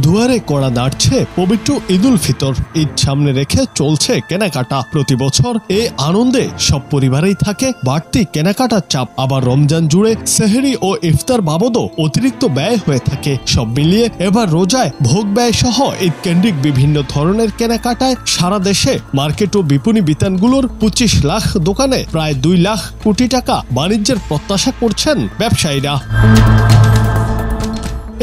দুয়ারে কড়া নাড়ছে পবিত্র ঈদুল ফিতর। ঈদ সামনে রেখে চলছে কেনাকাটা। প্রতি বছর এই আনন্দে সব পরিবারেই থাকে বাড়তি কেনাকাটার চাপ। আবার রমজান জুড়ে সেহরি ও ইফতার বাবদও অতিরিক্ত ব্যয় হয়ে থাকে। সব মিলিয়ে এবার রোজায় ভোগ ব্যয় সহ ঈদ কেন্দ্রিক বিভিন্ন ধরনের কেনাকাটায় সারা দেশে মার্কেট ও বিপণী বিতানগুলোর 25 লাখ দোকানে প্রায় 2 লাখ কোটি টাকা বাণিজ্যের প্রত্যাশা করছেন ব্যবসায়ীরা।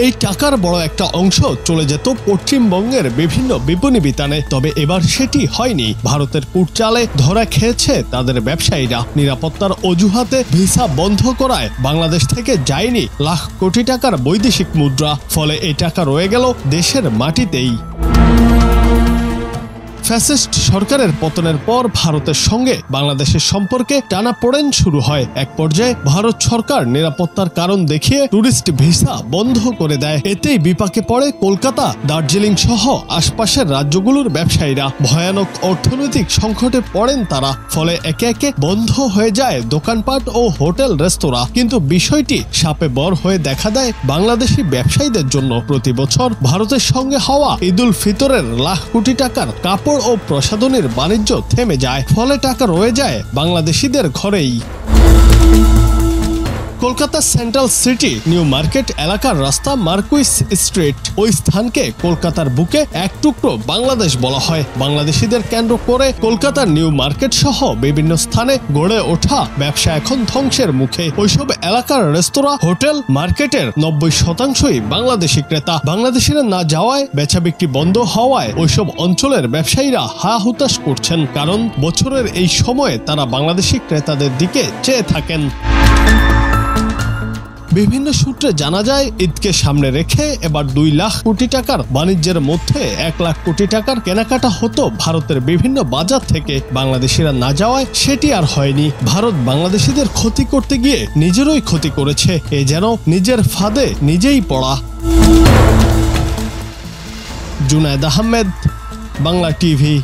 এই টাকার বড় একটা অংশ চলে যেত পশ্চিমবঙ্গের বিভিন্ন বিপণী বিতানে। তবে এবার সেটি হয়নি। ভারতের কুটচালে ধরা খেয়েছে তাদের ব্যবসায়ীরা। নিরাপত্তার অজুহাতে ভিসা বন্ধ করায় বাংলাদেশ থেকে যায়নি লাখ কোটি টাকার বৈদেশিক মুদ্রা। ফলে এই টাকা রয়ে গেল দেশের মাটিতেই। ফ্যাসিস্ট সরকারের পতনের পর ভারতের সঙ্গে বাংলাদেশের সম্পর্কে টানাপোড়েন শুরু হয়। এক পর্যায়ে ভারত সরকার নিরাপত্তার কারণ দেখিয়ে টুরিস্ট ভিসা বন্ধ করে দেয়। এতেই বিপাকে পড়ে কলকাতা, দার্জিলিং সহ আশপাশের রাজ্যগুলোর ব্যবসায়ীরা। ভয়ানক অর্থনৈতিক সংকটে পড়েন তারা। ফলে একে একে বন্ধ হয়ে যায় দোকানপাট ও হোটেল রেস্তোরাঁ। কিন্তু বিষয়টি শাপে বর হয়ে দেখা দেয় বাংলাদেশি ব্যবসায়ীদের জন্য। প্রতি বছর ভারতের সঙ্গে হওয়া ঈদুল ফিতরের লাখ কোটি টাকার কাপড় ও প্রসাধনীর বাণিজ্য থেমে যায়। ফলে টাকা রয়ে যায় বাংলাদেশিদের ঘরেই। Kolkata central city new market এলাকার রাস্তা মার্কুইস স্ট্রিট। ওই স্থানকে কলকাতার বুকে এক টুকরো বাংলাদেশ বলা হয়। বাংলাদেশিদের কেন্দ্র করে কলকাতার নিউ মার্কেট সহ বিভিন্ন স্থানে গড়ে ওঠা ব্যবসা এখন ধ্বংসের মুখে। ওইসব এলাকার রেস্তোরাঁ, হোটেল, মার্কেটের 90% বাংলাদেশি ক্রেতা। বাংলাদেশিরা না যাওয়ায় বেচা বিক্রি বন্ধ হওয়ায় ওইসব অঞ্চলের ব্যবসায়ীরা হা হুতাশ করছেন। কারণ বছরের এই সময়ে তারা বাংলাদেশি ক্রেতাদের দিকে চেয়ে থাকেন। বিভিন্ন সূত্রে জানা যায় ঈদকে সামনে রেখে এবার 2 লাখ কোটি টাকার বাণিজ্যের মধ্যে 1 লাখ কোটি টাকার কেনাকাটা হতো ভারতের বিভিন্ন বাজার থেকে। বাংলাদেশিরা না যাওয়ায় সেটি আর হয়নি। ভারত বাংলাদেশিদের ক্ষতি করতে গিয়ে নিজেরই ক্ষতি করেছে। এ যেন নিজের ফাঁদে নিজেই পড়া। জুনায়েদ আহমেদ, বাংলা টিভি।